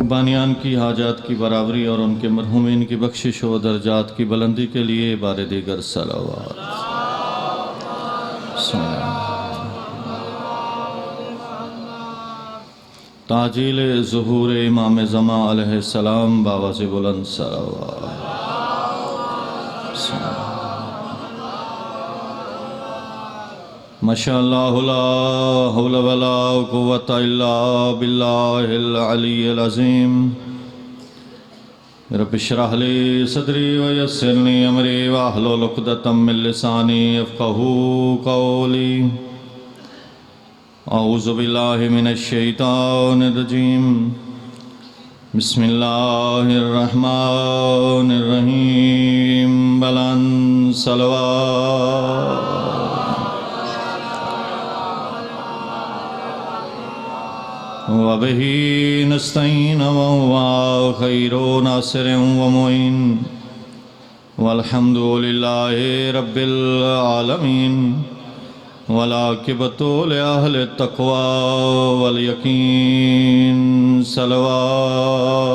बानियान की हाजात की बराबरी और उनके मरहूमीन की बख्शिश व दर्जात की बुलंदी के लिए बार दीगर सलावत। ताजील ज़ुहूर इमाम ज़मा अलैहिस्सलाम बाबा से बुलंद सलावत। माशाअल्लाह ला हौला वला कुव्वता इल्ला बिल्लाहिल अलिय्यिल अज़ीम। रब्बि इश्रह ली सदरी व यस्सिर ली अमरी वहलुल उक़दतम मिन लिसानी यफ़क़हू क़ौली। औज़ु बिल्लाहि मिनश शैतानिर रजीम। बिस्मिल्लाहिर रहमानिर रहीम। बुलंद सलवात। वबिही नस्तईन वहुवा खैरु नासिरिन व मुईन वल्हम्दुलिल्लाहि रब्बिल आलमीन। वलाकिबतु लिअहलित तक़वा वल यकीन। सलवात।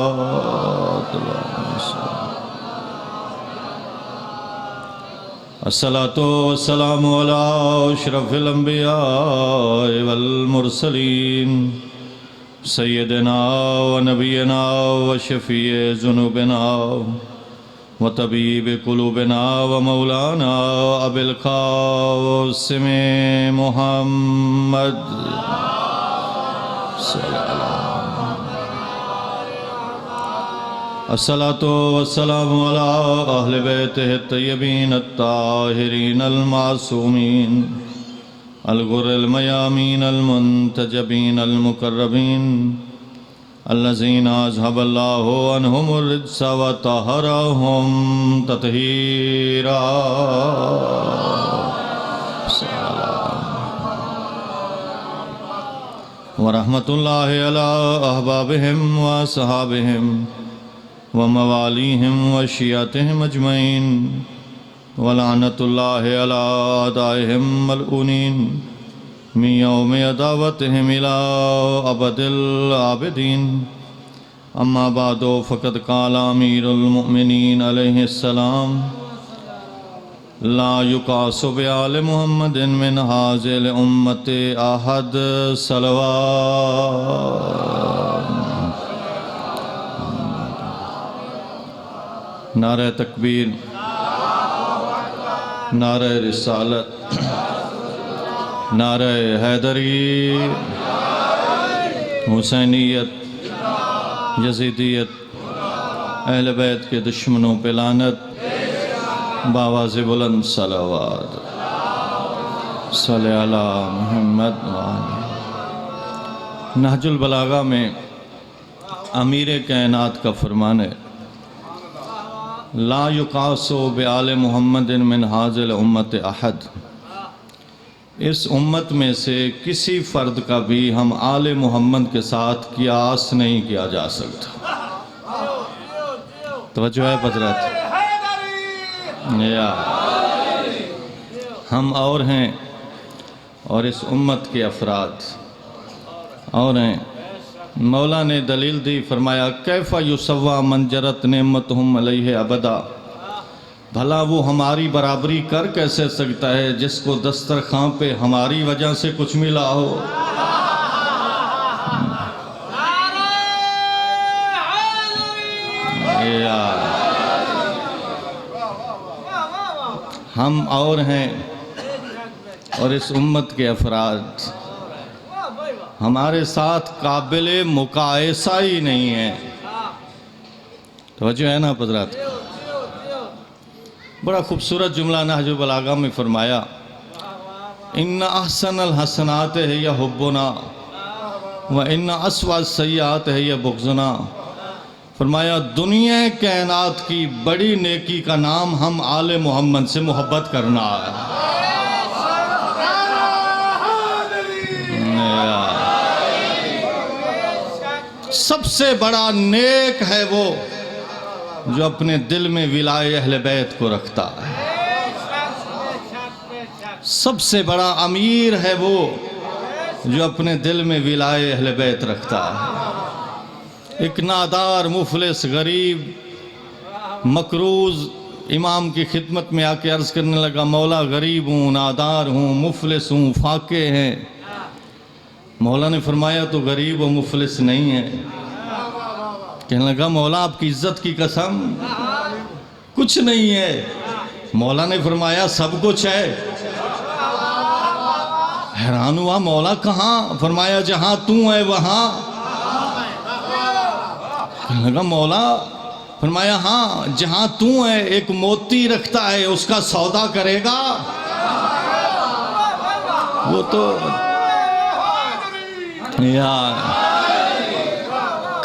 अस्सलातु वस्सलामु अला अशरफिल अंबिया वल मुरसलीन सय्यदना व नबीना व शफ़ीए ज़ुनूबिना व तबीब क़ुलूबिना व मौलाना अबिल क़ासिम मुहम्मद। अस्सलातु वस्सलामु अला अहले बैतिहि तय्यबीन अत्ताहिरीन अल-मासूमीन अल-गुर्रिल मयामीन अल-मुंतजबीन अल-मुक़र्रबीन अल्लज़ीना अज़हबल्लाहु अन्हुमुर रिज्स व तहरहुम तत्हीरा। व रहमतुल्लाहि अला अहबाबिहिम व असहाबिहिम व मवालीहिम व शियातिहिम अजमईन व लानतुल्लाहि अला आदाइहिम मलऊनीन मिन यौमि अदावतिहिम इला अबदिल आबिदीन। अम्मा बादो फ़क़द क़ाल अमीरुल मुअमिनीन अलैहिस्सलाम ला युक़ासु बिआल मुहम्मदिन मिन हाज़िल उम्मति अहद। सलवात। नारे तकबीर, नारे रिसालत, नारे हैदरी, हुसैनियत, यजीदियत, अहले बैत के दुश्मनों पे लानत। बावाज़े बुलंद सलावत। सल्ले अला मुहम्मद। नहजुल बलागा में अमीर कायनात का फरमान है ला युक़ासु बिआल मुहम्मदिन मिन हाज़िल उम्मति अहद। इस उम्मत में से किसी फ़र्द का भी हम आले मोहम्मद के साथ कियास नहीं किया जा सकता। तवज्जो है पदरत। या हम और हैं और इस उम्मत के अफराद और हैं। मौला ने दलील दी, फरमाया कैफ़ा युसव्वा मन जरत नेमतहुम अलैहि अबदा। भला वो हमारी बराबरी कर कैसे सकता है जिसको दस्तरखां पे हमारी वजह से कुछ मिला हो। हम और हैं और इस उम्मत के अफराद हमारे साथ काबिले मुकायसा ही नहीं है। तो है ना पदरात। बड़ा खूबसूरत जुमला नहजुल बलागा में फरमाया इन्ना अहसनल हसनात है या हुब्बुना व इन्ना अस्वा सय्यात है या बुग़्ज़ुना। फरमाया दुनिया कायनात की बड़ी नेकी का नाम हम आले मोहम्मद से मोहब्बत करना है। सबसे बड़ा नेक है वो जो अपने दिल में विलाए अहले बैत को रखता है। सबसे बड़ा अमीर है वो जो अपने दिल में विलाए अहले बैत रखता है। एक नादार मुफलिस गरीब मकरूज इमाम की खिदमत में आके अर्ज़ करने लगा, मौला गरीब हूँ, नादार हूँ, मुफलिस हूँ, फाके हैं। मौला ने फरमाया तो गरीब और मुफलिस नहीं है। कहने लगा, मौला आपकी इज्जत की कसम कुछ नहीं है। मौला ने फरमाया सब कुछ है। हैरान हुआ, मौला कहाँ? फरमाया जहाँ तू है वहाँ। कहने लगा, मौला? फरमाया हाँ, जहाँ तू है एक मोती रखता है, उसका सौदा करेगा? वो तो यार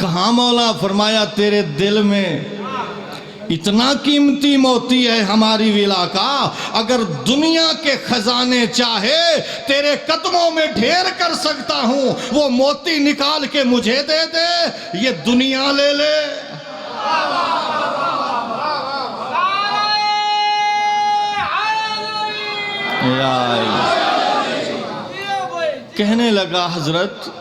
कहाँ मौला? फरमाया तेरे दिल में इतना कीमती मोती है हमारी विला का, अगर दुनिया के खजाने चाहे तेरे कदमों में ढेर कर सकता हूं, वो मोती निकाल के मुझे दे दे, ये दुनिया ले ले। कहने लगा, हजरत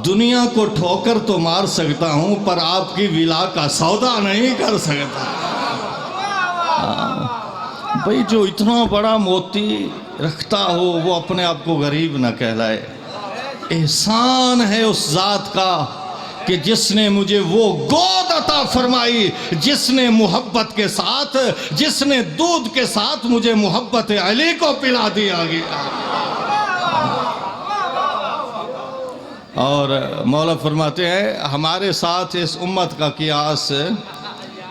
दुनिया को ठोकर तो मार सकता हूं, पर आपकी विला का सौदा नहीं कर सकता। भाई जो इतना बड़ा मोती रखता हो वो अपने आप को गरीब न कहलाए। एहसान है उस जात का कि जिसने मुझे वो गोद अता फरमाई, जिसने मोहब्बत के साथ, जिसने दूध के साथ मुझे मोहब्बत अली को पिला दिया गया। और मौला फरमाते हैं, हमारे साथ इस उम्मत का कियास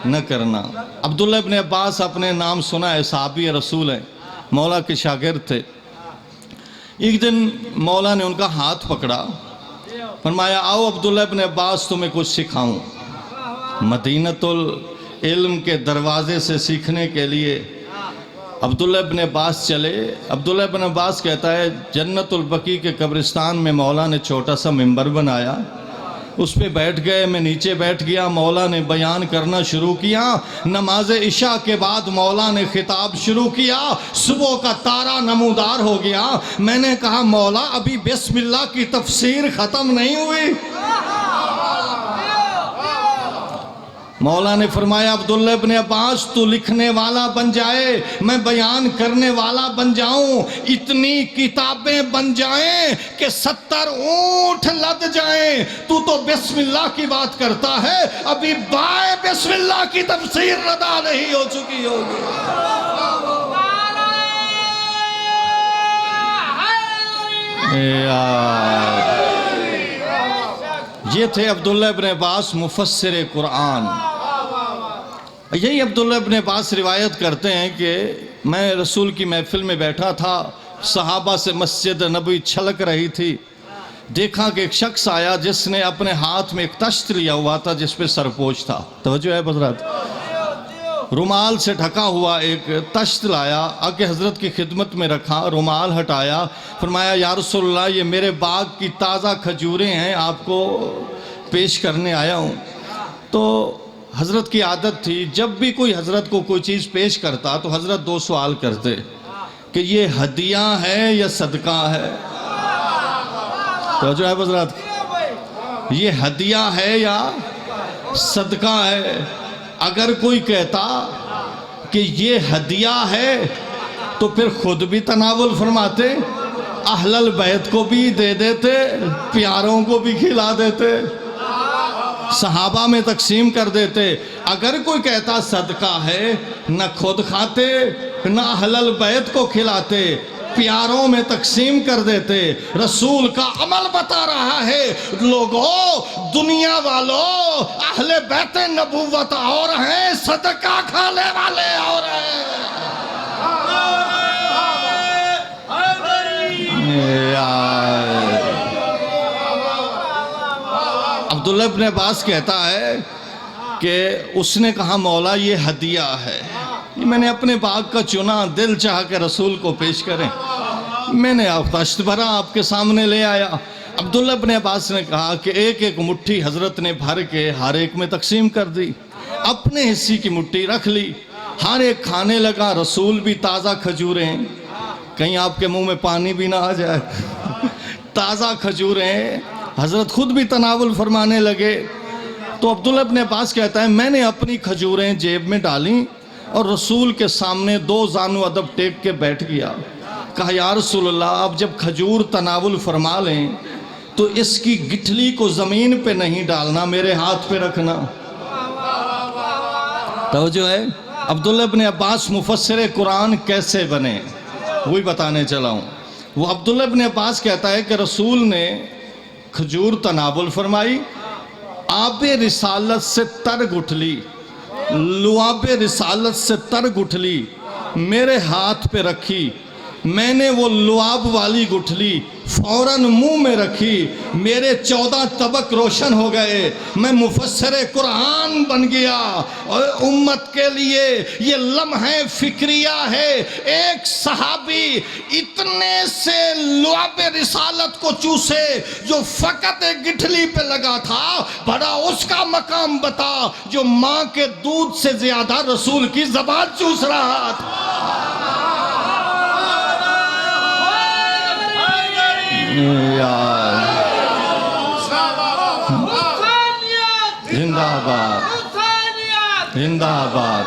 न करना। अब्दुल्ला इब्न अब्बास अपने नाम सुना है, सहाबी रसूल हैं, मौला के शागिर्द थे। एक दिन मौला ने उनका हाथ पकड़ा, फरमाया आओ अब्दुल्ला इब्न अब्बास तुम्हें कुछ सिखाऊं। मदीनतुल इल्म के दरवाजे से सीखने के लिए अब्दुल्ला इब्न अब्बास चले। अब्दुल्ला इब्न अब्बास कहता है, जन्नतुल बकी के कब्रिस्तान में मौला ने छोटा सा मिंबर बनाया, उस पे बैठ गए। मैं नीचे बैठ गया, मौला ने बयान करना शुरू किया। नमाज इशा के बाद मौला ने खिताब शुरू किया। सुबह का तारा नमूदार हो गया। मैंने कहा, मौला अभी बिस्मिल्लाह की तफसीर ख़त्म नहीं हुई। मौला ने फरमाया, अब्दुल्ला इब्न अब्बास तू लिखने वाला बन जाए, मैं बयान करने वाला बन जाऊं, इतनी किताबें बन जाएं कि 70 ऊंट लद जाएं। तू तो बिस्मिल्लाह की बात करता है, अभी बाय बिस्मिल्लाह की तफसीर अदा नहीं हो चुकी होगी। ये थे अब्दुल्ला इब्न अब्बास मुफस्सिर कुरान। यही अब्दुल्ला इब्न अब्बास रिवायत करते हैं कि मैं रसूल की महफिल में बैठा था, सहाबा से मस्जिद नबी छलक रही थी। देखा कि एक शख्स आया जिसने अपने हाथ में एक तश्त लिया हुआ था जिस पे सरपोश था। तवज्जो है हज़रत? रुमाल से ढका हुआ एक तश्त लाया, आके हज़रत की खिदमत में रखा, रुमाल हटाया, फरमाया या रसूलल्लाह ये मेरे बाग की ताज़ा खजूरें हैं, आपको पेश करने आया हूँ। तो हज़रत की आदत थी, जब भी कोई हज़रत को कोई चीज़ पेश करता तो हज़रत 2 सवाल करते कि ये हदिया है या सदका है। तो जो है हज़रत, ये हदिया है या सदका है। अगर कोई कहता कि ये हदिया है तो फिर खुद भी तनावुल फरमाते, अहलल बैत को भी दे देते, प्यारों को भी खिला देते, सहाबा में तकसीम कर देते। अगर कोई कहता सदका है, न खुद खाते न अहलल बैत को खिलाते, प्यारों में तकसीम कर देते। रसूल का अमल बता रहा है, लोगों दुनिया वालों, अहले बैत नबूवत और हैं, सदका खाने वाले और हैं। अब्दुल्ला इब्न अब्बास कहता है कि उसने कहा, मौला ये हदिया है, ये मैंने अपने बाग का चुना, दिल चाह के रसूल को पेश करें। मैंने आप तश्त भरा, आपके सामने ले आया। अब्दुल्ला इब्न अब्बास ने कहा कि एक एक मुट्ठी हज़रत ने भर के हर एक में तकसीम कर दी, अपने हिस्से की मुट्ठी रख ली, हर एक खाने लगा। रसूल भी ताज़ा खजूरें, कहीं आपके मुंह में पानी भी ना आ जाए, ताज़ा खजूरें। हज़रत खुद भी तनावुल फरमाने लगे। तो अब्दुल्ला इब्न अब्बास कहता है मैंने अपनी खजूरें जेब में डाली और रसूल के सामने 2 जानू अदब टेक के बैठ गया। कहा या रसूलल्लाह, अब जब खजूर तनावुल फरमा लें तो इसकी गिठली को ज़मीन पे नहीं डालना, मेरे हाथ पे रखना। तो जो है अब्दुल्ला इब्न अब्बास मुफस्सिर कुरान कैसे बने वही बताने चला हूँ। वो अब्दुल्ला इब्न अब्बास कहता है कि रसूल ने खजूर तनावुल फरमाई, आबे रिसालत से तर गुठली, लुआबे रिसालत से तर गुठली मेरे हाथ पे रखी। मैंने वो लुआब वाली गुठली फौरन मुंह में रखी, मेरे 14 तबक रोशन हो गए, मैं मुफस्सिर कुरान बन गया। और उम्मत के लिए ये लम्हे फिक्रिया है, एक सहाबी इतने से लुआब रिसालत को चूसे जो फ़कत एक गिठली पे लगा था, बड़ा उसका मकाम बता जो माँ के दूध से ज़्यादा रसूल की ज़बान चूस रहा था। जिंदाबाद जिंदाबाद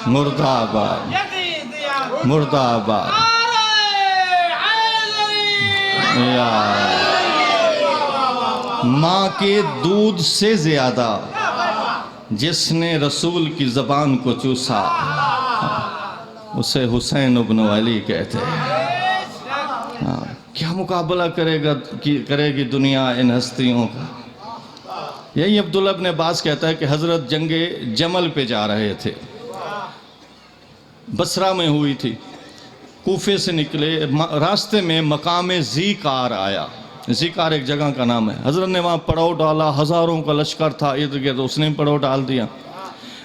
मुर्दाबाद मुर्दाबाद। माँ के दूध से ज्यादा जिसने रसूल की ज़बान को चूसा उसे हुसैन इब्न अली कहते हैं। क्या मुकाबला करेगी दुनिया इन हस्तियों का। यही अब्दुल्ला इब्न अब्बास कहता है कि हज़रत जंगे जमल पे जा रहे थे, बसरा में हुई थी, कूफे से निकले, रास्ते में मकाम ज़ीकार आया। ज़ीकार एक जगह का नाम है। हज़रत ने वहाँ पड़ाव डाला, हज़ारों का लश्कर था इर्द गिर्द, उसने पड़ाव डाल दिया।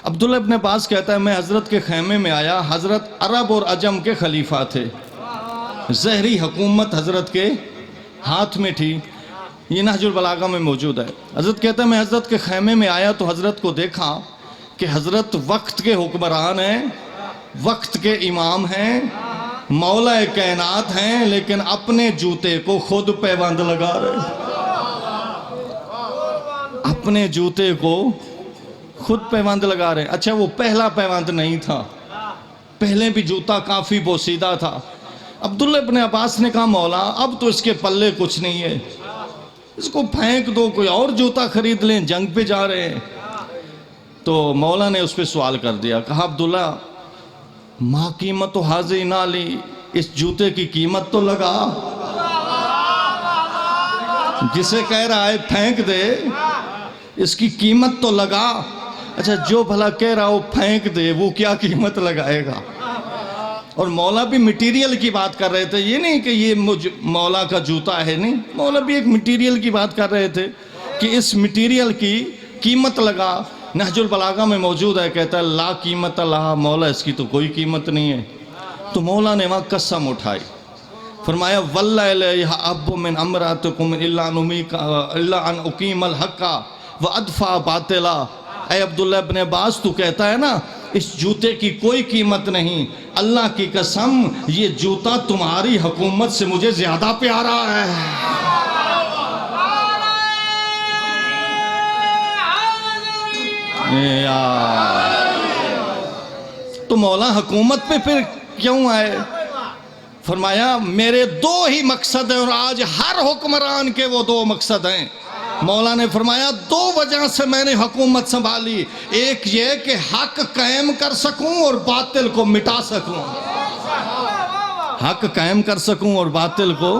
अब्दुल्ला इब्न अब्बास कहता है मैं हज़रत के खैमे में आया, हज़रत अरब और अजम के खलीफा थे, ज़हरी हुकूमत हज़रत के हाथ में थी। ये नहजुल बलागा में मौजूद है। हज़रत कहता है मैं हज़रत के खैमे में आया तो हज़रत को देखा कि हज़रत वक्त के हुक्मरान हैं, वक्त के इमाम हैं, मौला कायनात हैं, लेकिन अपने जूते को खुद पैबंद लगा रहे, अपने जूते को खुद पैबंद लगा रहे। अच्छा, वो पहला पैबंद नहीं था, पहले भी जूता काफ़ी बोसीदा था। अब्दुल्ला इब्न अब्बास ने कहा मौला अब तो इसके पल्ले कुछ नहीं है, इसको फेंक दो, कोई और जूता खरीद लें, जंग पे जा रहे हैं। तो मौला ने उस पर सवाल कर दिया, कहा अब्दुल्ला माँ कीमत हाज़ी ना ली, इस जूते की कीमत तो लगा। जिसे कह रहा है फेंक दे, इसकी कीमत तो लगा। अच्छा, जो भला कह रहा हो फेंक दे, वो क्या कीमत लगाएगा। और मौला भी मटेरियल की बात कर रहे थे, ये नहीं कि ये मौला का जूता है, नहीं, मौला भी एक मटेरियल की बात कर रहे थे कि इस मटेरियल की कीमत लगा। नहजुल बलागा में मौजूद है, कहता है ला कीमत ला, मौला इसकी तो कोई कीमत नहीं है। तो मौला ने वहाँ कसम उठाई, फरमाया वल्लाहि अब्बु मिन अमरातकुम इल्ला अन उकीमल हक्का व अदफा बातिला। ऐ अब्दुल्ला इब्न अब्बास, तू कहता है ना इस जूते की कोई कीमत नहीं, अल्लाह की कसम ये जूता तुम्हारी हुकूमत से मुझे ज्यादा प्यारा है। तो मौला हुकूमत पे फिर क्यों आए। फरमाया मेरे 2 ही मकसद हैं और आज हर हुक्मरान के वो 2 मकसद हैं। मौला ने फरमाया 2 वजह से मैंने हुकूमत संभाली, एक ये कि हक कायम कर सकूं और बातिल को मिटा सकूं, हक कायम कर सकूं और बातिल को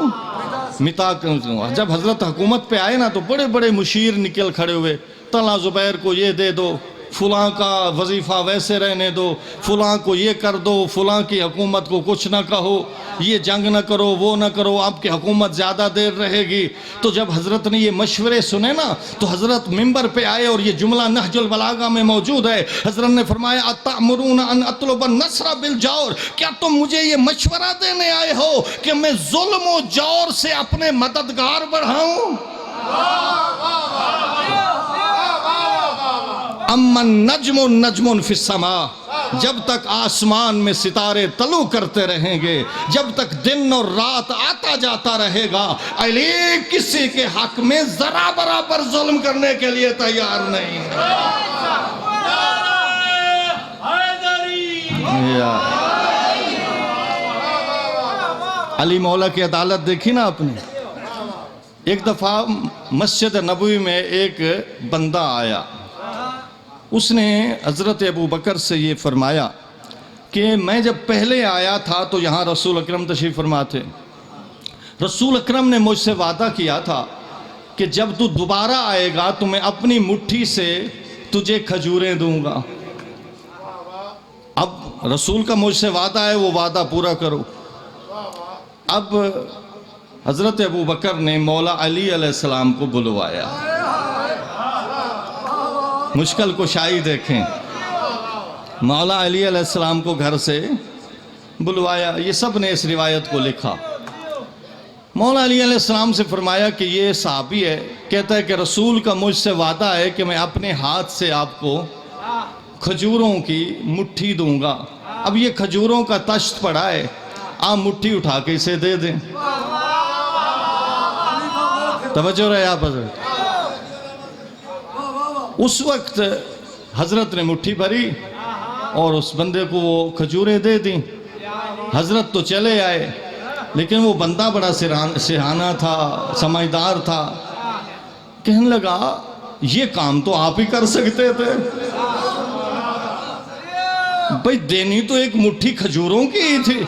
मिटा सकूं। जब हजरत हुकूमत पे आए ना तो बड़े बड़े मुशीर निकल खड़े हुए, तला जुबैर को ये दे दो, फलां का वजीफ़ा वैसे रहने दो, फलां को ये कर दो, फलां की हुकूमत को कुछ ना कहो, ये जंग ना करो, वो ना करो, आपकी हुकूमत ज़्यादा देर रहेगी। तो जब हज़रत ने ये मशवरे सुने ना तो हज़रत मिंबर पे आए और ये जुमला नहजुल बलागा में मौजूद है। हज़रत ने फरमाया अतअमुरूना अन अतलुब नस्र बिल जौर, क्या तुम मुझे ये मशवरा देने आए हो कि मैं जुल्म और जौर से अपने मददगार बढ़ाऊं। अम्मन नजमुन नजमुन फिस्समा जब तक आसमान में सितारे तलू करते रहेंगे, जब तक दिन और रात आता जाता रहेगा, अली किसी के हक में जरा बराबर जुल्म करने के लिए तैयार नहीं है। अली मौला की अदालत देखी ना आपने। एक दफ़ा मस्जिद नबवी में एक बंदा आया, उसने हज़रत अबू बकर से ये फरमाया कि मैं जब पहले आया था तो यहाँ रसूल अकरम तशरीफ़ फरमा थे। रसूल अकरम ने मुझसे वादा किया था कि जब तू दोबारा आएगा तो मैं अपनी मुट्ठी से तुझे खजूरें दूंगा। अब रसूल का मुझसे वादा है, वो वादा पूरा करो। अब हज़रत अबू बकर ने मौला अली अलैहिस्सलाम को बुलवाया। मुश्किल कुशाई देखें, मौला अली अलैहिस्सलाम को घर से बुलवाया। ये सब ने इस रिवायत को लिखा। मौला अली अलैहिस्सलाम से फरमाया कि ये सहाबी है, कहता है कि रसूल का मुझसे वादा है कि मैं अपने हाथ से आपको खजूरों की मुट्ठी दूंगा। अब ये खजूरों का तश्त पड़ा है, आप मुट्ठी उठा के इसे दे दें। तवज्जो रहे आप हज़रत। उस वक्त हज़रत ने मुट्ठी भरी और उस बंदे को वो खजूरें दे दी। हज़रत तो चले आए, लेकिन वो बंदा बड़ा सिरहाना था, समझदार था। कहने लगा ये काम तो आप ही कर सकते थे भाई, देनी तो एक मुट्ठी खजूरों की ही थी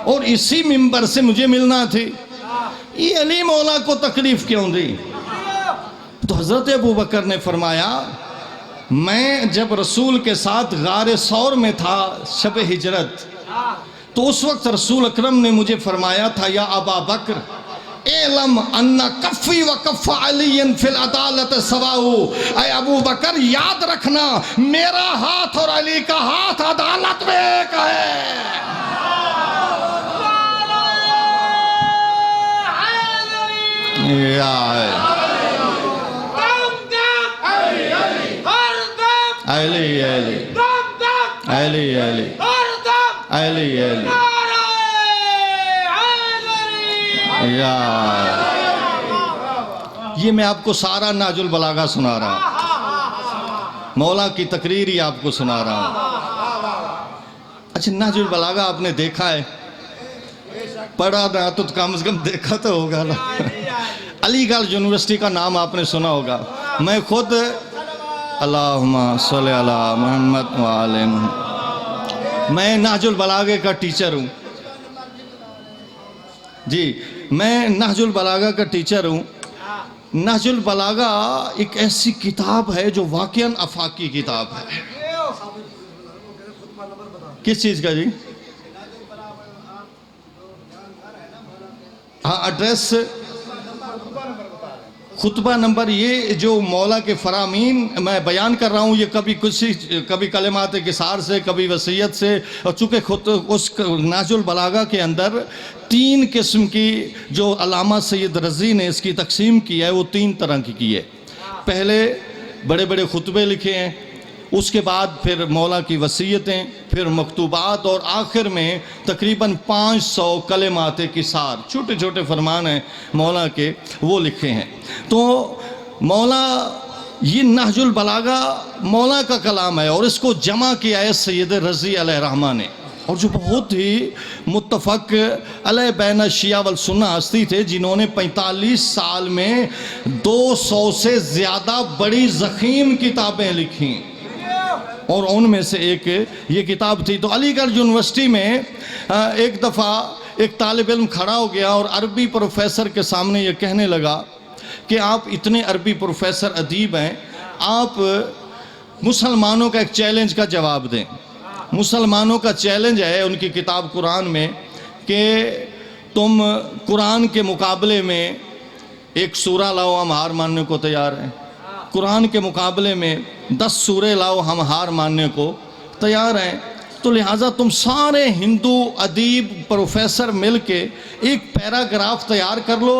और इसी मिंबर से मुझे मिलना थी। ये अली मौला को तकलीफ क्यों दी? तो हज़रत अबू बकर ने फरमाया, मैं जब रसूल के साथ गारे सौर में था शब हिजरत, तो उस वक्त रसूल अकरम ने मुझे फरमाया था, या अबा बकर एलम अन्ना कफ़ी व कफ़ा अलीयन फिल अदालत सवाऊ। ऐ अबू बकर याद रखना, मेरा हाथ और अली का हाथ अदालत में एक है। अली अली अली अली अली अली यार, ये मैं आपको सारा नाजुल बलागा सुना रहा हूँ, मौला की तकरीर ही आपको सुना रहा हूँ। अच्छा, नाजुल बलागा आपने देखा है? पढ़ा ना तो कम से कम देखा तो होगा ना। अलीगढ़ यूनिवर्सिटी का नाम आपने सुना होगा। मैं खुद अल्लाहुम्मा सल्ली अला मुहम्मद व आले मुहम्मद, मैं नाजुल बलागे का टीचर हूँ जी, मैं नहजुल बलागा का टीचर हूँ। नहजुल बलागा एक ऐसी किताब है जो वाकईन अफाकी किताब है। किस चीज़ का जी? हाँ, एड्रेस खुतबा नंबर, ये जो मौला के फरामीन मैं बयान कर रहा हूँ, ये कभी कलिमात किसार से, कभी वसीयत से, और चूँकि खुद उस नाजुल बलागा के अंदर 3 किस्म की जो अल्लामा सैयद रज़ी ने इसकी तकसीम की है, वो 3 तरह की है। पहले बड़े बड़े खुतबे लिखे हैं, उसके बाद फिर मौला की वसीयतें, फिर मकतूबात, और आखिर में तकरीबन 500 कलिमात किसार, छोटे छोटे फरमान हैं मौला के, वो लिखे हैं। तो मौला, ये नहजुल बलागा मौला का कलाम है और इसको जमा किया है सैयद रज़ी अलैहिर्रहमा ने, और जो बहुत ही मुत्तफ़क़ अलैह बैन शिया वल सुन्ना हस्ती थे, जिन्होंने 45 साल में 200 से ज़्यादा बड़ी ज़ख़ीम किताबें लिखी, और उनमें से एक ये किताब थी। तो अलीगढ़ यूनिवर्सिटी में एक दफ़ा एक तालिब इल्म खड़ा हो गया और अरबी प्रोफेसर के सामने ये कहने लगा कि आप इतने अरबी प्रोफेसर अदीब हैं, आप मुसलमानों का एक चैलेंज का जवाब दें। मुसलमानों का चैलेंज है उनकी किताब कुरान में कि तुम कुरान के मुकाबले में एक सूरा लाओ, हम हार मानने को तैयार हैं। कुरान के मुकाबले में 10 सूरे लाओ, हम हार मानने को तैयार हैं। तो लिहाजा तुम सारे हिंदू अदीब प्रोफेसर मिल के एक पैराग्राफ तैयार कर लो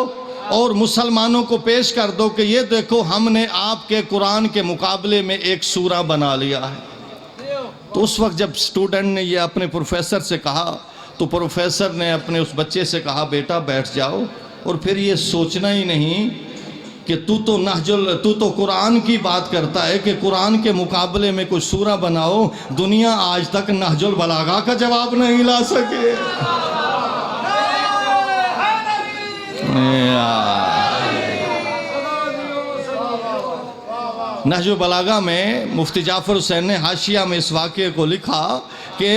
और मुसलमानों को पेश कर दो कि ये देखो, हमने आपके कुरान के मुकाबले में एक सूरा बना लिया है। तो उस वक्त जब स्टूडेंट ने ये अपने प्रोफेसर से कहा तो प्रोफेसर ने अपने उस बच्चे से कहा बेटा बैठ जाओ और फिर ये सोचना ही नहीं कि तू तो कुरान की बात करता है कि कुरान के मुकाबले में कोई सूरा बनाओ, दुनिया आज तक नहजुल बलागा का जवाब नहीं ला सके। नहजुल बलागा में मुफ्ती जाफर हुसैन ने हाशिया में इस वाक़े को लिखा कि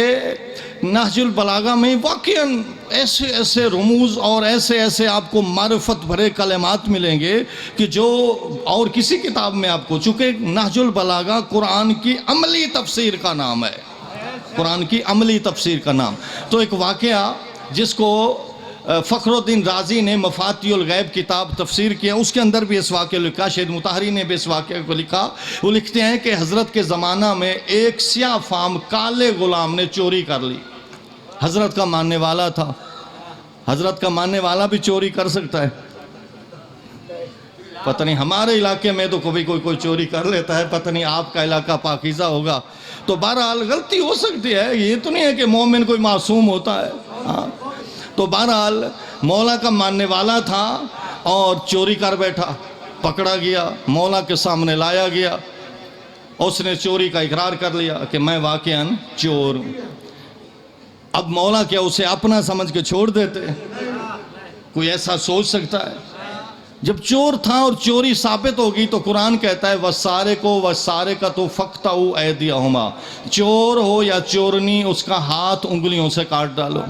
नहजुल बलागा में वाक़ईन ऐसे ऐसे रमूज़ और ऐसे ऐसे आपको मारिफत भरे कलमात मिलेंगे कि जो और किसी किताब में आपको, चूँकि नहजुल बलागा कुरान की अमली तफसीर का नाम है, कुरान की अमली तफसीर का नाम। तो एक वाक़या जिसको फ़खरुद्दीन राज़ी ने मफ़ातियुल गैब किताब तफसीर किया, उसके अंदर भी इस वाक़े लिखा, शहीद मुताहरी ने भी इस वाक़े को लिखा। वो लिखते हैं कि हज़रत के ज़माना में एक स्याह फाम काले ग़ुलाम ने चोरी कर ली। हज़रत का मानने वाला था, हज़रत का मानने वाला भी चोरी कर सकता है? पता नहीं, हमारे इलाके में तो कभी कोई चोरी कर लेता है, पता नहीं आपका इलाका पाकीज़ा होगा। तो बहरहाल गलती हो सकती है, ये तो नहीं है कि मोमिन कोई मासूम होता है। हाँ, तो बहरहाल मौला का मानने वाला था और चोरी कर बैठा, पकड़ा गया, मौला के सामने लाया गया, उसने चोरी का इकरार कर लिया कि मैं वाक़ईन चोर हूँ। अब मौला क्या उसे अपना समझ के छोड़ देते? कोई ऐसा सोच सकता है? जब चोर था और चोरी साबित होगी तो कुरान कहता है वसारे का तो फ़क़्तऊ ऐदियहुमा, चोर हो या चोरनी उसका हाथ उंगलियों से काट डालो।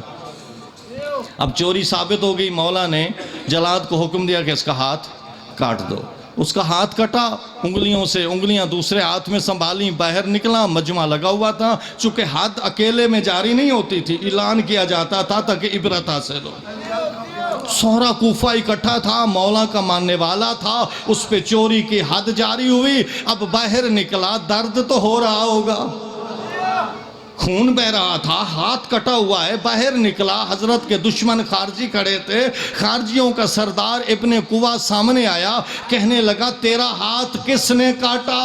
अब चोरी साबित हो गई, मौला ने जलाद को हुक्म दिया कि इसका हाथ काट दो। उसका हाथ कटा उंगलियों से, उंगलियां दूसरे हाथ में संभाली, बाहर निकला, मजमा लगा हुआ था। चूँकि हाथ अकेले में जारी नहीं होती थी, ऐलान किया जाता था ताकि इबरत हासिल हो। सोहरा कूफा इकट्ठा था, मौला का मानने वाला था, उस पे चोरी की हद जारी हुई। अब बाहर निकला, दर्द तो हो रहा होगा, खून बह रहा था, हाथ कटा हुआ है, बाहर निकला। हजरत के दुश्मन खारजी खड़े थे, खारजियों का सरदार इब्ने कुवा सामने आया, कहने लगा तेरा हाथ किसने काटा?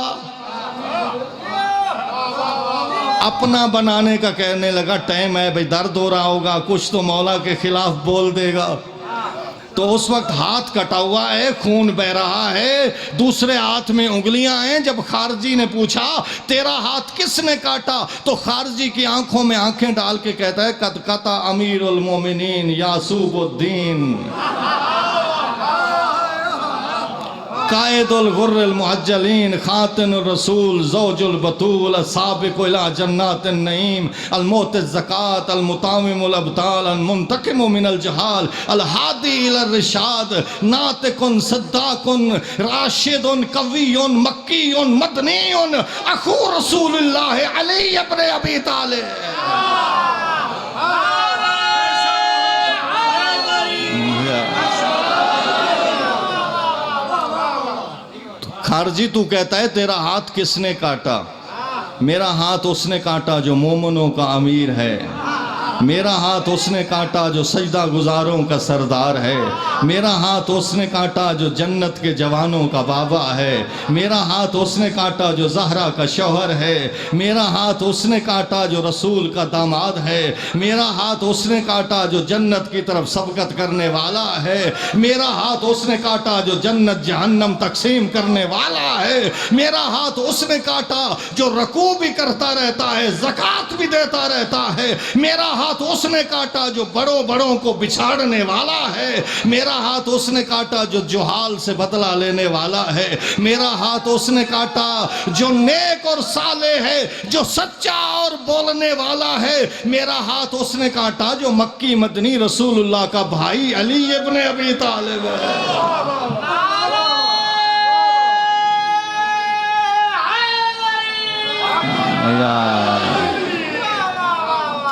अपना बनाने का कहने लगा, टाइम है भाई, दर्द हो रहा होगा, कुछ तो मौला के खिलाफ बोल देगा। तो उस वक्त हाथ कटा हुआ है, खून बह रहा है, दूसरे हाथ में उंगलियां हैं। जब खारजी ने पूछा तेरा हाथ किसने काटा, तो खारजी की आंखों में आंखें डाल के कहता है कद कता अमीरुल मोमिनीन यासूबुद्दीन कायदुल गुर्रिल मुहज्जलीन खातिनुर रसूल ज़ौजुल बतूल साबिक़ु इला जन्नातिन नईम अल मोतिज़ ज़कात अल मुतामिमुल अबताल अल मुंतकिमु मिनल जहाल अल हादी इलर रिशाद नातिकुन सद्दाकुन राशिदुन कवियुन मक्कीयुन मदनीयुन अखू रसूलुल्लाह अली इब्न अबी तालिब। खारजी तू कहता है तेरा हाथ किसने काटा? मेरा हाथ उसने काटा जो मोमिनों का अमीर है, मेरा हाथ उसने काटा जो सजदा गुजारों का सरदार है, मेरा हाथ उसने काटा जो जन्नत के जवानों का बाबा है, मेरा हाथ उसने काटा जो ज़हरा का शौहर है, मेरा हाथ उसने काटा जो रसूल का दामाद है, मेरा हाथ उसने काटा जो जन्नत की तरफ सबकत करने वाला है, मेरा हाथ उसने काटा जो जन्नत जहन्नम तकसीम करने वाला है, मेरा हाथ उसने काटा जो रकू भी करता रहता है, ज़कात भी देता रहता है, मेरा हाथ उसने काटा जो बड़ों बड़ों को बिछाड़ने वाला है, मेरा हाथ उसने काटा जो जुहाल से बदला लेने वाला है, मेरा हाथ उसने काटा जो नेक और साले है, जो सच्चा और बोलने वाला है, मेरा हाथ उसने काटा जो मक्की मदनी रसूलुल्लाह का भाई अली इब्न अबी तालिब है।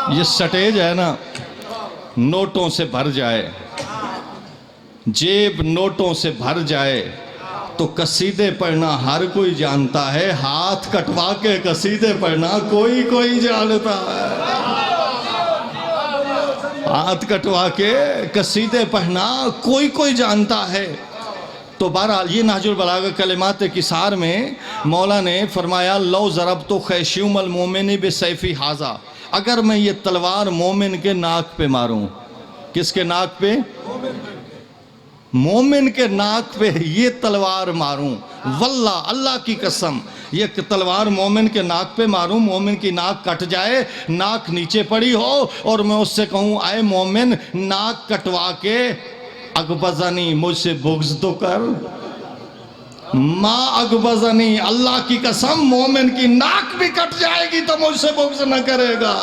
ये स्टेज है ना, नोटों से भर जाए, जेब नोटों से भर जाए तो कसीदे पढ़ना हर कोई जानता है, हाथ कटवा के कसीदे पढ़ना कोई कोई जानता है। हाथ कटवा के कसीदे पढ़ना कोई कोई जानता है। तो बहरहाल ये नहजुल बलागा कलिमात किसार में मौला ने फरमाया लो ज़रब तो खैशुमल मोमिन बेसैफ़ी हाजा, अगर मैं ये तलवार मोमिन के नाक पे मारूं, किसके नाक पे? मोमिन के नाक पे ये तलवार मारूं, वल्ला अल्लाह की कसम, ये तलवार मोमिन के नाक पे मारूं, मोमिन की नाक कट जाए, नाक नीचे पड़ी हो और मैं उससे कहूं आए मोमिन नाक कटवा के अकबज़नी, मुझसे बुग़्ज़ तो कर, माँ अकबज़नी, अल्लाह की कसम मोमिन की नाक भी कट जाएगी तो मुझसे बुग़्ज़ न करेगा।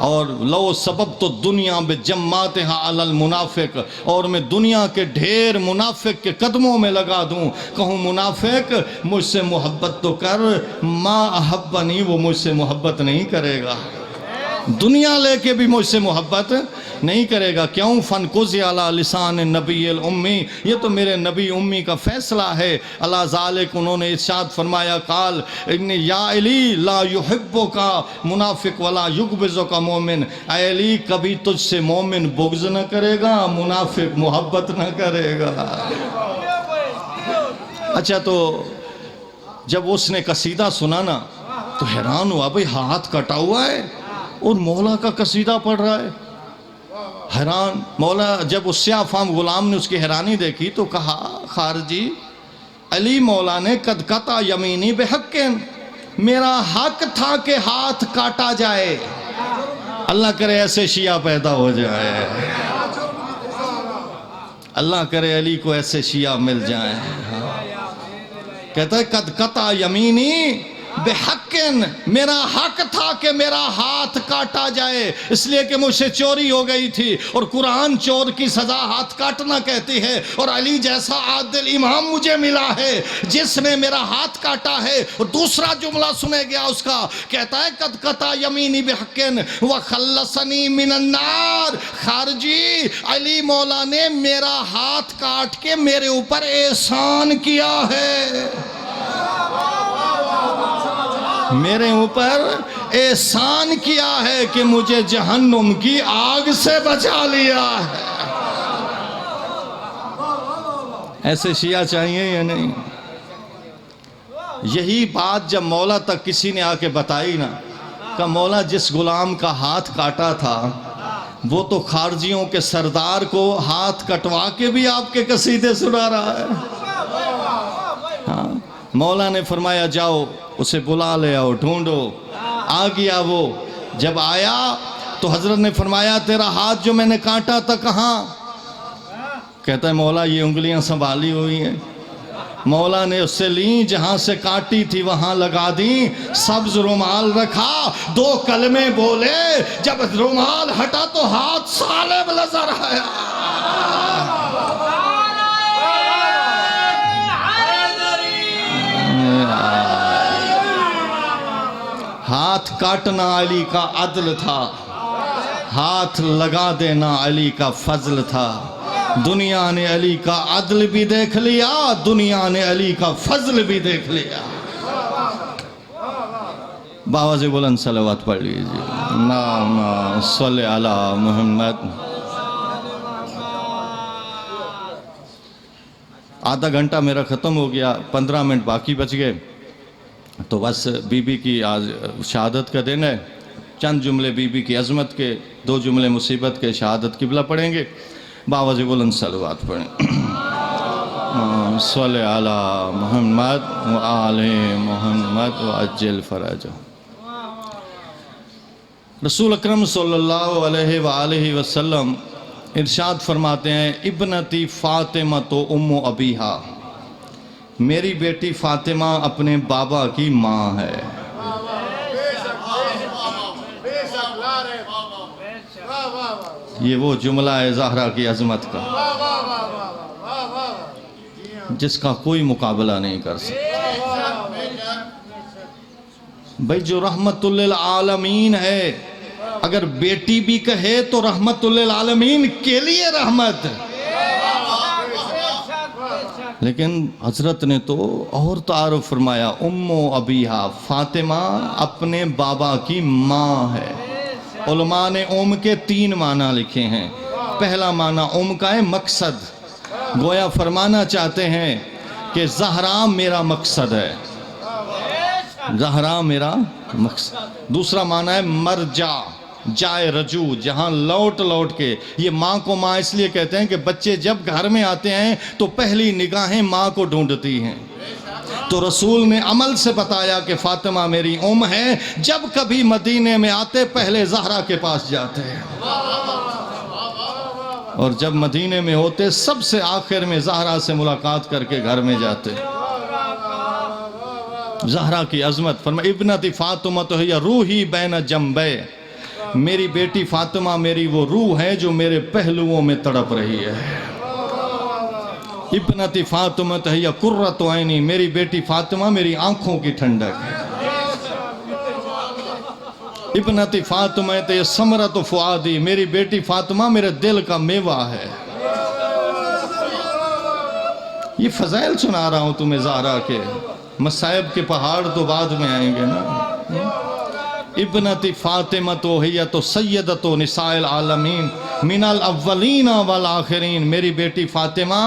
और लो सबब तो दुनिया में जम्माते हाँ अलल मुनाफिक, और मैं दुनिया के ढेर मुनाफिक के कदमों में लगा दूं, कहूँ मुनाफिक मुझसे मोहब्बत तो कर, माँ अहब्बनी, वो मुझसे मोहब्बत नहीं करेगा, दुनिया लेके भी मुझसे मोहब्बत नहीं करेगा। क्यों? फ़नकुज़ अला लिसान नबी उम्मी, ये तो मेरे नबी उम्मी का फ़ैसला है। अला ज़ालिक, उन्होंने इरशाद फरमाया काल इन्नी या अली ला युहिब्बुका मुनाफिक वला युगबिज़ुका मोमिन, अली कभी तुझसे मोमिन बुग़्ज़ न करेगा, मुनाफिक मोहब्बत न करेगा। अच्छा, तो जब उसने कसीदा सुना ना तो हैरान हुआ, भाई हाथ कटा हुआ है और मौला का कसीदा पढ़ रहा है। हैरान मौला, जब उस स्याफ़ाम गुलाम ने उसकी हैरानी देखी तो कहा खारजी, अली मौला ने कदकता यमीनी बेहक्किन, मेरा हक था कि हाथ काटा जाए, अल्लाह करे ऐसे शिया पैदा हो जाए, अल्लाह करे अली को ऐसे शिया मिल जाए। कहता है कदकता यमीनी बेहक्किन, मेरा हक था कि मेरा हाथ काटा जाए, इसलिए कि मुझसे चोरी हो गई थी और कुरान चोर की सज़ा हाथ काटना कहती है, और अली जैसा आदिल इमाम मुझे मिला है जिसने मेरा हाथ काटा है। और दूसरा जुमला सुने गया उसका, कहता है कदकता यमीनी बेहक्किन व खल्लसनी मिनन्नार, खारजी अली मौला ने मेरा हाथ काट के मेरे ऊपर एहसान किया है, मेरे ऊपर एहसान किया है कि मुझे जहन्नुम की आग से बचा लिया है। ऐसे शिया चाहिए या नहीं? यही बात जब मौला तक किसी ने आके बताई ना, का मौला जिस गुलाम का हाथ काटा था वो तो खारजियों के सरदार को हाथ कटवा के भी आपके कसीदे सुना रहा है। हाँ, मौला ने फरमाया जाओ उसे बुला ले आओ, ढूंढो। आ गया वो, जब आया तो हजरत ने फरमाया तेरा हाथ जो मैंने काटा था कहाँ? कहता है मौला ये उंगलियां संभाली हुई हैं। मौला ने उससे ली, जहां से काटी थी वहां लगा दी, सब्ज रुमाल रखा, दो कलमे बोले, जब रुमाल हटा तो हाथ सालेब नजर आया। हाथ काटना अली का अदल था, हाथ लगा देना अली का फजल था। दुनिया ने अली का अदल भी देख लिया, दुनिया ने अली का फजल भी देख लिया। बाबा से बुलंद सलावत पढ़ लीजिए, नाम सल्ले अला मुहम्मद। आधा घंटा मेरा ख़त्म हो गया, 15 मिनट बाकी बच गए, तो बस बीबी की आज शहादत का दिन है। चंद जुमले बीबी की अज़मत के, 2 जुमले मुसीबत के, शहादत किबला पढ़ेंगे। बाबा जी बुलंद सलावत पढ़ें, सल्ले अला मुहम्मद व आले मुहम्मद व अज्जिल फरज। रसूल अकरम सल्लल्लाहु अलैहि वसल्लम इरशाद फरमाते हैं, इब्नती फ़ातिमा तो उम्मु अबीहा, मेरी बेटी फ़ातिमा अपने बाबा की माँ है। ये वो जुमला है ज़हरा की अज़मत का जिसका कोई मुकाबला नहीं कर सकता। भाई जो रहमतुल लिल आलमीन है, अगर बेटी भी कहे तो रहमतुल लिल आलमीन के लिए रहमत है। लेकिन हजरत ने तो और तारुफ फरमाया, उम्मो अबीहा, फ़ातिमा अपने बाबा की माँ है। उलमा ने उम के 3 माना लिखे हैं। पहला माना का है मकसद, गोया फरमाना चाहते हैं कि ज़हरा मेरा मकसद है, ज़हरा मेरा मकसद। दूसरा माना है मरजा, जाए रजू, जहाँ लौट लौट के। ये माँ को माँ इसलिए कहते हैं कि बच्चे जब घर में आते हैं तो पहली निगाहें माँ को ढूंढती हैं। तो रसूल ने अमल से बताया कि फातिमा मेरी है, जब कभी मदीने में आते पहले ज़हरा के पास जाते हैं, और जब मदीने में होते सबसे आखिर में ज़हरा से मुलाकात करके घर में जाते। ज़हरा की अज़मत फरमा इब्नती फातिमा तो है रूही बैन जंबे, मेरी बेटी फातिमा मेरी वो रूह है जो मेरे पहलुओं में तड़प रही है। इब्नती फातिमा तो है कुर्रत ऐनी, मेरी बेटी फातिमा मेरी आंखों की ठंडक है। इब्नती फातिमा तो समरत फुआदी, मेरी बेटी फातिमा मेरे दिल का मेवा है। ये फज़ाइल सुना रहा हूं तुम्हें ज़हरा के, मसाइब के पहाड़ तो बाद में आएंगे ना। इब्नती फातिमा तो है तो सैयदतो निसाइल आलमीन मिनल अव्वलीन वल आखिरीन, मेरी बेटी फातिमा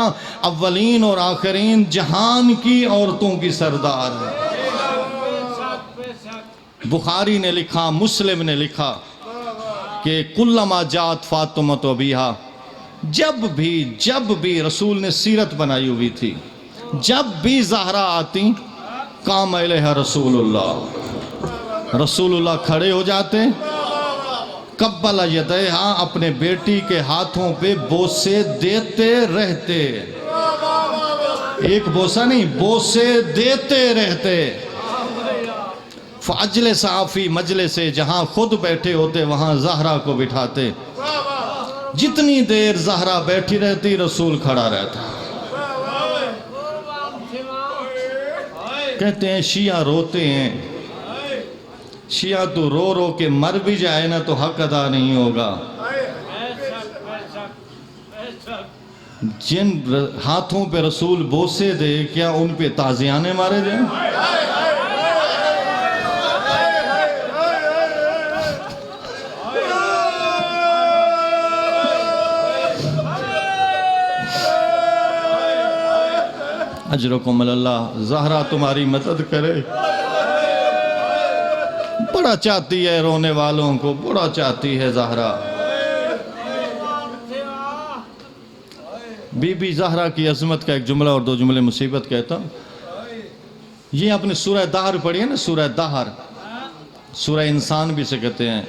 अव्वलीन और आखिरीन जहान की औरतों की सरदार है। बुखारी ने लिखा, मुस्लिम ने लिखा कि कुल्लमा जात फातिमा तो बिहा, जब भी रसूल ने सीरत बनाई हुई थी, जब भी ज़हरा आती काम अलैहा रसूलुल्लाह, रसूलुल्लाह खड़े हो जाते, कब्बला यदैहा, अपने बेटी के हाथों पे बोसे देते रहते, एक बोसा नहीं बोसे देते रहते। फजले साफ़ी मजले से, जहाँ खुद बैठे होते वहाँ ज़हरा को बिठाते, जितनी देर ज़हरा बैठी रहती रसूल खड़ा रहता। कहते हैं शिया रोते हैं, शिया तो रो रो के मर भी जाए ना तो हक अदा नहीं होगा। जिन हाथों पे रसूल बोसे दे, क्या उन पे ताजियाने मारे जाए? अजरकुम अल्लाह, ज़हरा तुम्हारी मदद करे। बड़ा चाहती है रोने वालों को, बड़ा चाहती है ज़हरा। बीबी ज़हरा की अज़मत का एक जुमला और दो जुमले मुसीबत कहता हूँ। ये आपने सूरह दाहर पढ़ी है ना, सूरह दाहर, सूरह इंसान भी से कहते हैं।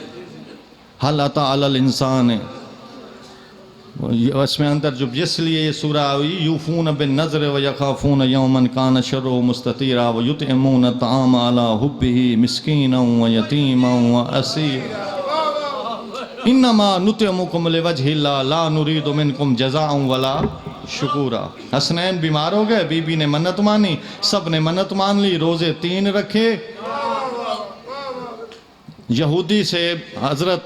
हल अता अलल इंसान है इसमें अंदर जो इसलिए ये सूरह आई, यूफून बिन नज़र व यखाफून यौमन कान शर्रुहु मुस्ततीरा व युतइमून तआम अला हुब्बिही मिस्कीनन व यतीमन व असीरा इन्नमा नुतिमुकुम लिवजहिल्लाह ला नुरीदु मिनकुम जज़ाअन वला शुकूरा। हसनैन बीमार हो गए, बीबी ने मन्नत मानी, सब ने मन्नत मान ली, रोज़े 3 रखे। यहूदी से हज़रत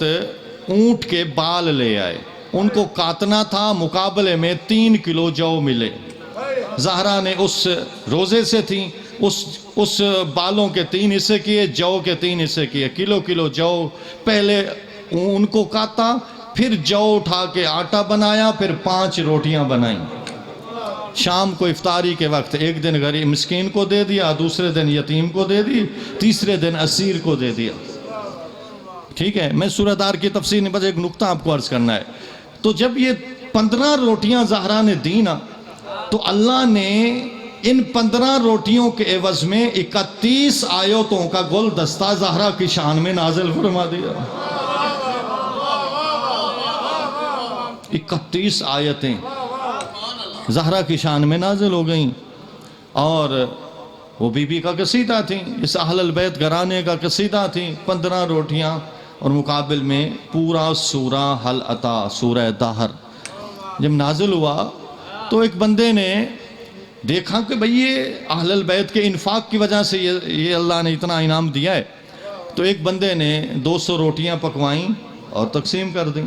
ऊँट के बाल ले आए, उनको काटना था, मुकाबले में 3 किलो जौ मिले। ज़हरा ने उस रोज़े से थी, उस बालों के 3 हिस्से किए, जौ के 3 हिस्से किए, किलो किलो जौ। पहले उनको काटा, फिर जौ उठा के आटा बनाया, फिर 5 रोटियां बनाई। शाम को इफ्तारी के वक्त एक दिन गरीब मिस्कीन को दे दिया, दूसरे दिन यतीम को दे दी, तीसरे दिन असीर को दे दिया। ठीक है, मैं सूरदार की तफसीर नहीं, बस एक नुक्ता आपको अर्ज करना है। तो जब ये 15 रोटियां ज़हरा ने दी ना, तो अल्लाह ने इन 15 रोटियों के एवज में 31 आयतों का गुलदस्ता ज़हरा की शान में नाजिल फरमा दिया। 31 आयतें ज़हरा की शान में नाजिल हो गईं, और वो बीबी का कसीदा थी, इस अहलल बैत घराने का कसीदा थी। 15 रोटियां और मुकाबिल में पूरा सूरा हल अता, सूरह दाहर जब नाजिल हुआ तो एक बंदे ने देखा कि भाई ये अहलल बैत के इन्फाक की वजह से ये अल्लाह ने इतना इनाम दिया है। तो एक बंदे ने 200 रोटियां पकवाईं और तकसीम कर दी।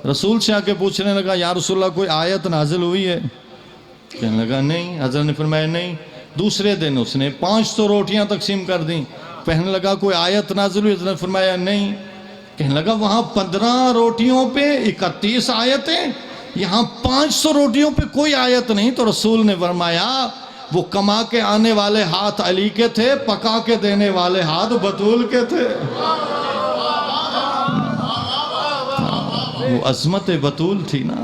रसूल से आके पूछने लगा, या रसूलल्लाह कोई आयत नाजिल हुई है? कहने लगा नहीं। हज़रत ने फरमाया नहीं। दूसरे दिन उसने 500 रोटियां तकसीम कर दी। कहने लगा कोई आयत नाजिल हुई? हज़रत ने फरमाया नहीं। कहने लगा वहां 15 रोटियों पे 31 आयतें, यहाँ 500 रोटियों पे कोई आयत नहीं। तो रसूल ने फरमाया वो कमा के आने वाले हाथ अली के थे, पका के देने वाले हाथ बतूल के थे। वो अजमत बतूल थी ना।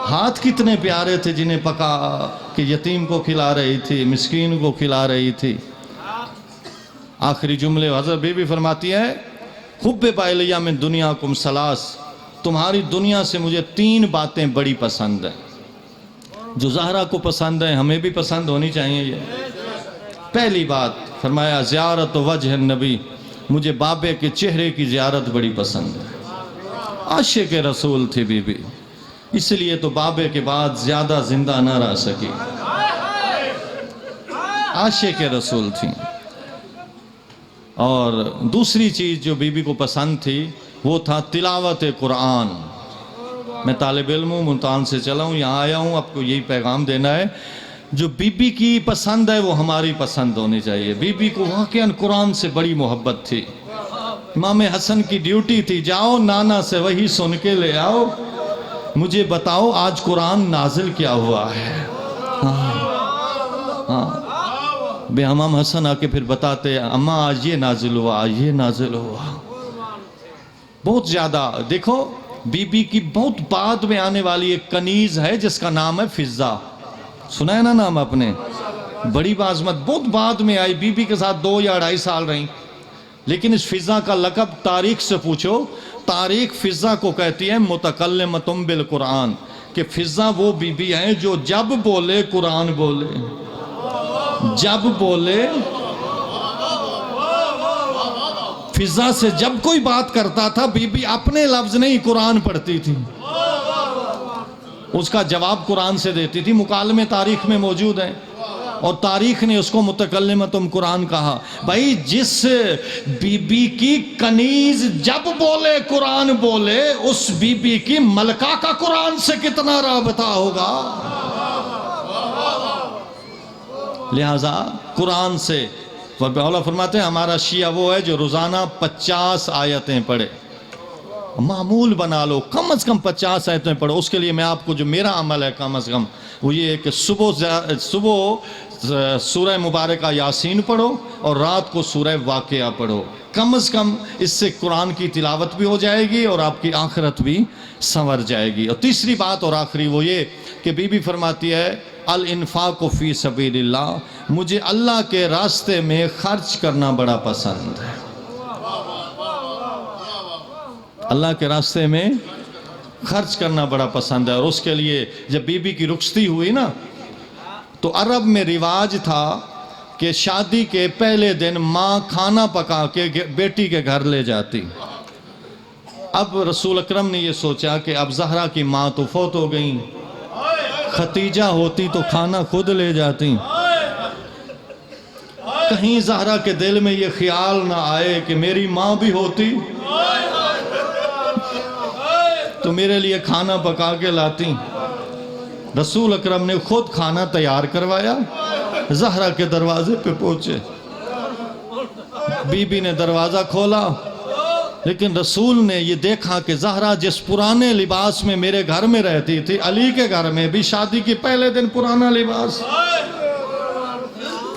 हाथ कितने प्यारे थे जिन्हें पका के यतीम को खिला रही थी, मिस्कीन को खिला रही थी। आखिरी जुमले हज़रत बीबी फरमाती है हुब्बे बाइलिया में दुनिया कुम सलास, तुम्हारी दुनिया से मुझे 3 बातें बड़ी पसंद हैं। जो ज़हरा को पसंद है हमें भी पसंद होनी चाहिए। ये पहली बात फरमाया ज़ियारत वजह नबी, मुझे बाबे के चेहरे की ज़ियारत बड़ी पसंद है। आशिक के रसूल थी बीबी, इसलिए तो बाबे के बाद ज़्यादा जिंदा न रह सकी। आशिक के रसूल थी। और दूसरी चीज़ जो बीबी को पसंद थी वो था तिलावत कुरान। मैं तालिब इल्म हूँ, मुल्तान से चला हूँ, यहाँ आया हूँ, आपको यही पैगाम देना है। जो बीबी की पसंद है वो हमारी पसंद होनी चाहिए। बीबी को वाक़ई कुरान से बड़ी मोहब्बत थी। इमाम हसन की ड्यूटी थी जाओ नाना से वही सुन के ले आओ, मुझे बताओ आज कुरान नाजिल क्या हुआ है। हाँ इमाम हसन आके फिर बताते अम्मा आज ये नाजिल हुआ, आज ये नाजिल हुआ। बहुत ज़्यादा देखो बीबी की बहुत बाद में आने वाली एक कनीज़ है जिसका नाम है फिज़ा। सुना है ना नाम आपने? बड़ी बाज़मत, बहुत बाद में आई, बीबी के साथ 2 या 2.5 साल रही। लेकिन इस फिज़ा का लक़ब तारीख़ से पूछो, तारीख़ फिज़ा को कहती है मुतकल्लिमतुम बिल कुरान, कि फिज़ा वो बीबी है जो जब बोले कुरान बोले। जब बोले फिजा से जब कोई बात करता था बीबी अपने लफ्ज नहीं कुरान पढ़ती थी, उसका जवाब कुरान से देती थी। मुकालमे तारीख में मौजूद है और तारीख ने उसको मुतकल्लिमतुम कुरान कहा। भाई जिस बीबी की कनीज जब बोले कुरान बोले, उस बीबी की मलका का कुरान से कितना राबता होगा। लिहाजा कुरान से मौला फरमाते हैं हमारा शिया वो है जो रोज़ाना 50 आयतें पढ़े। मामूल बना लो, कम से कम 50 आयतें पढ़ो। उसके लिए मैं आपको जो मेरा अमल है कम से कम वो ये है कि सुबह सूरह मुबारका यासीन पढ़ो और रात को सूरह वाक़िया पढ़ो। कम से कम इससे कुरान की तिलावत भी हो जाएगी और आपकी आखिरत भी संवर जाएगी। और तीसरी बात और आखिरी वो ये कि बीबी फरमाती है अल इन्फाक़ु फ़ी सबीलिल्लाह, मुझे अल्लाह के रास्ते में खर्च करना बड़ा पसंद है। अल्लाह के रास्ते में खर्च करना बड़ा पसंद है। और उसके लिए जब बीबी की रुखसती हुई ना, तो अरब में रिवाज था कि शादी के पहले दिन माँ खाना पका के बेटी के घर ले जाती। अब रसूल अकरम ने ये सोचा कि अब ज़हरा की माँ तो फौत हो गई, खतीजा होती तो खाना खुद ले जाती। कहीं ज़हरा के दिल में ये ख्याल ना आए कि मेरी माँ भी होती तो मेरे लिए खाना पका के लाती। रसूल अकरम ने खुद खाना तैयार करवाया, ज़हरा के दरवाजे पे पहुंचे। बीबी ने दरवाज़ा खोला, लेकिन रसूल ने ये देखा कि ज़हरा जिस पुराने लिबास में मेरे घर में रहती थी, अली के घर में भी शादी के पहले दिन पुराना लिबास।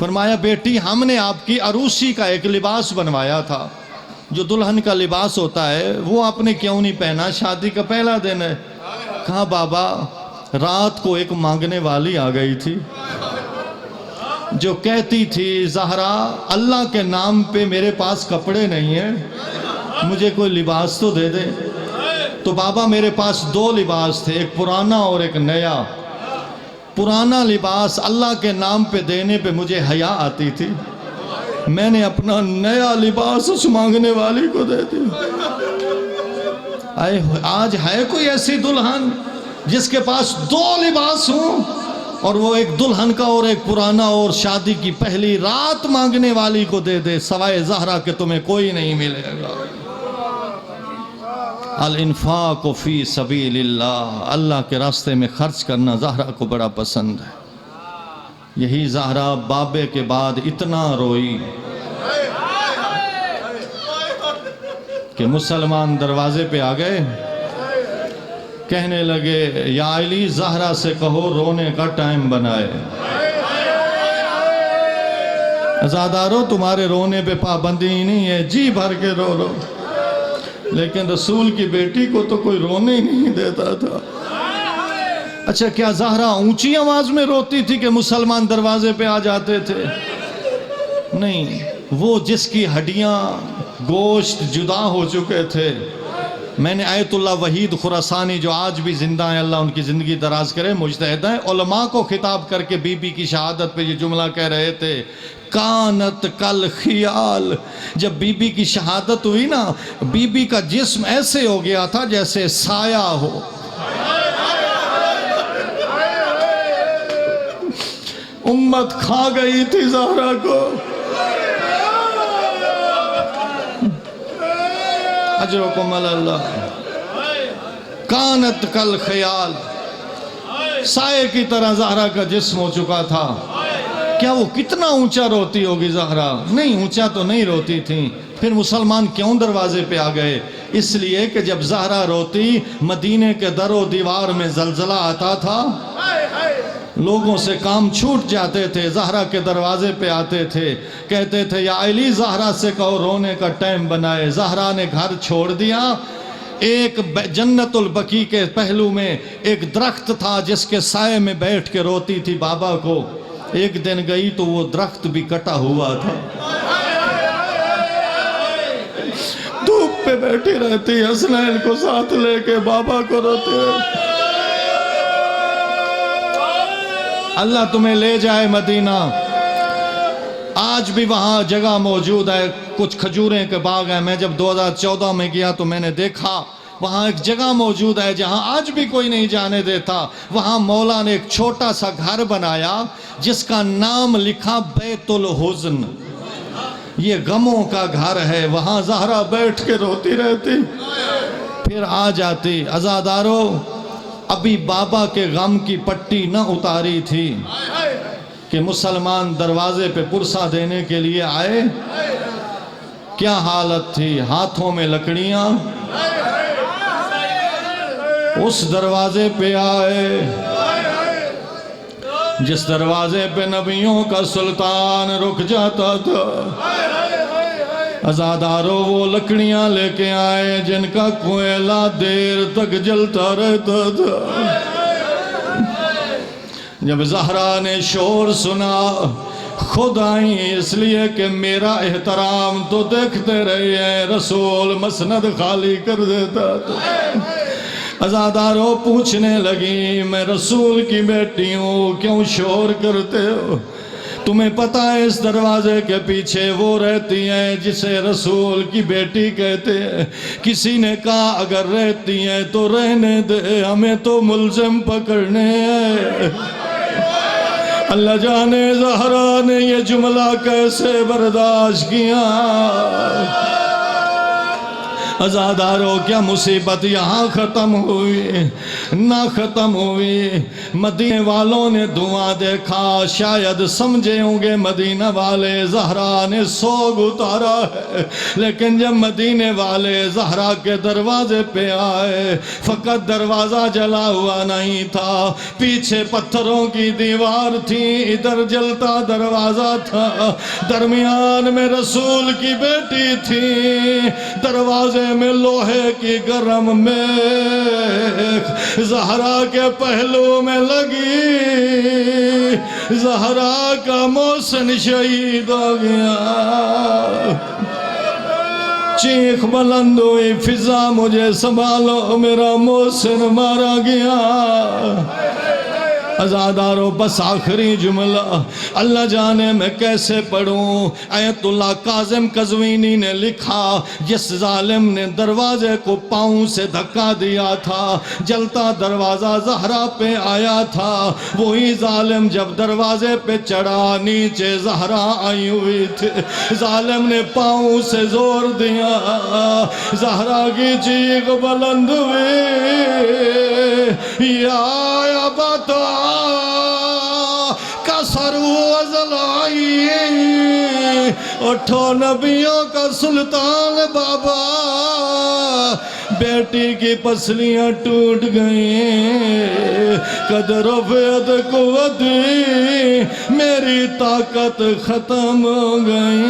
फरमाया बेटी हमने आपकी अरूसी का एक लिबास बनवाया था, जो दुल्हन का लिबास होता है वो आपने क्यों नहीं पहना, शादी का पहला दिन है। कहा बाबा रात को एक मांगने वाली आ गई थी जो कहती थी ज़हरा अल्लाह के नाम पे मेरे पास कपड़े नहीं है, मुझे कोई लिबास तो दे दे। तो बाबा मेरे पास 2 लिबास थे, एक पुराना और एक नया। पुराना लिबास अल्लाह के नाम पे देने पे मुझे हया आती थी, मैंने अपना नया लिबास उस मांगने वाली को दे दिया। आज है कोई ऐसी दुल्हन जिसके पास 2 लिबास हों और वो एक दुल्हन का और एक पुराना, और शादी की पहली रात मांगने वाली को दे दे, सवाए ज़हरा के तुम्हें कोई नहीं मिलेगा। अल इन्फाक़ु फ़ी सबीलिल्लाह, अल्लाह के रास्ते में खर्च करना ज़हरा को बड़ा पसंद है। यही ज़हरा बाबे के बाद इतना रोई कि मुसलमान दरवाजे पे आ गए, कहने लगे या अली ज़हरा से कहो रोने का टाइम बनाए। अज़ादारो तुम्हारे रोने पे पाबंदी ही नहीं है, जी भर के रो लो, लेकिन रसूल की बेटी को तो कोई रोने ही नहीं देता था। अच्छा, क्या ज़हरा ऊंची आवाज में रोती थी कि मुसलमान दरवाजे पे आ जाते थे? नहीं, वो जिसकी हड्डियां गोश्त जुदा हो चुके थे। मैंने आयतुल्लाह वहीद खुरासानी जो आज भी जिंदा है, अल्लाह उनकी ज़िंदगी दराज करे, मुजतहिद हैं, उलमा को खिताब करके बीबी की शहादत पे ये जुमला कह रहे थे, कानत कल खियाल। जब बीबी की शहादत हुई ना, बीबी का जिस्म ऐसे हो गया था जैसे साया हो। उम्मत खा गई थी ज़हरा को। अजरकुम अल्लाह। कानत कल ख्याल, साये की तरह ज़हरा का जिस्म हो चुका था। क्या वो कितना ऊंचा रोती होगी ज़हरा? नहीं, ऊंचा तो नहीं रोती थी। फिर मुसलमान क्यों दरवाजे पे आ गए? इसलिए कि जब ज़हरा रोती, मदीने के दरो दीवार में जलजला आता था, लोगों से काम छूट जाते थे, ज़हरा के दरवाजे पे आते थे, कहते थे या अली ज़हरा से कहो रोने का टाइम बनाए। ज़हरा ने घर छोड़ दिया। एक जन्नतुल बकी के पहलू में एक दरख्त था जिसके साये में बैठ के रोती थी बाबा को। एक दिन गई तो वो दरख्त भी कटा हुआ था, धूप पे बैठी रहती, हसनैन को साथ लेके बाबा को रोते। अल्लाह तुम्हें ले जाए मदीना। आज भी वहाँ जगह मौजूद है, कुछ खजूरें के बाग हैं। मैं जब 2014 में गया तो मैंने देखा वहाँ एक जगह मौजूद है जहाँ आज भी कोई नहीं जाने देता। वहाँ मौला ने एक छोटा सा घर बनाया जिसका नाम लिखा बैतुल हुज़्न। ये गमों का घर है। वहाँ ज़हरा बैठ के रोती रहती, फिर आ जाती। अज़ादारो, अभी बाबा के गम की पट्टी न उतारी थी कि मुसलमान दरवाजे पे पुरसा देने के लिए आए। क्या हालत थी, हाथों में लकड़ियां। उस दरवाजे पे आए जिस दरवाजे पे नबियों का सुल्तान रुक जाता था। अज़ादारो, वो लकड़ियां लेके आए जिनका कोयला देर तक जलता रहता था। जब ज़हरा ने शोर सुना, खुद आई इसलिए कि मेरा एहतराम तो देखते रहे हैं, रसूल मसनद खाली कर देता था। अज़ादारो पूछने लगी, मैं रसूल की बेटी हूँ, क्यों शोर करते हो? तुम्हें पता है इस दरवाजे के पीछे वो रहती हैं जिसे रसूल की बेटी कहते हैं। किसी ने कहा अगर रहती हैं तो रहने दे, हमें तो मुल्ज़िम पकड़ने हैं। अल्लाह जाने ज़हरा ने ये जुमला कैसे बर्दाश्त किया। अज़ादारो, क्या मुसीबत यहाँ ख़त्म हुई? ना ख़त्म हुई। मदीने वालों ने धुआं देखा, शायद समझे होंगे मदीना वाले ज़हरा ने सोग उतारा है। लेकिन जब मदीने वाले ज़हरा के दरवाजे पे आए, फ़कत दरवाज़ा जला हुआ नहीं था, पीछे पत्थरों की दीवार थी, इधर जलता दरवाज़ा था, दरमियान में रसूल की बेटी थी। दरवाजे में लोहे की गरम में ज़हरा के पहलू में लगी। ज़हरा का मोहसिन शहीद हो गया। चीख बुलंद हुई, फिजा मुझे संभालो, मेरा मोहसिन मारा गया। अज़ादारो, बस आखिरी जुमला अल्लाह जाने मैं कैसे पढ़ूँ। आयतुल्लाह काज़िम कज़वीनी ने लिखा, जिस जालिम ने दरवाजे को पाँव से धक्का दिया था, जलता दरवाज़ा ज़हरा पे आया था, वही जालिम जब दरवाजे पे चढ़ा, नीचे ज़हरा आई हुई थी। जालिम ने पाँव से जोर दिया, ज़हरा की चीख बुलंद हुई, या बता कसरू अज़लाई उठो नबियों का सुल्तान बाबा, बेटी की पसलियां टूट गई, कदर फ़ैद कुव्वत मेरी ताकत खत्म हो गई।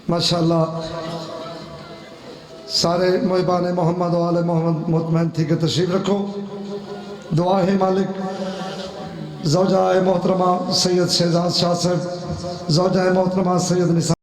माशाअल्लाह सारे मुहिबान मोहम्मद वाले मोहम्मद मुतमईन थी के तशरीफ रखो। दुआ है मालिक ज़ौजा मोहतरमा सैयद शहजाद शाह साहब, ज़ौजा मोहतरमा सैयद निसा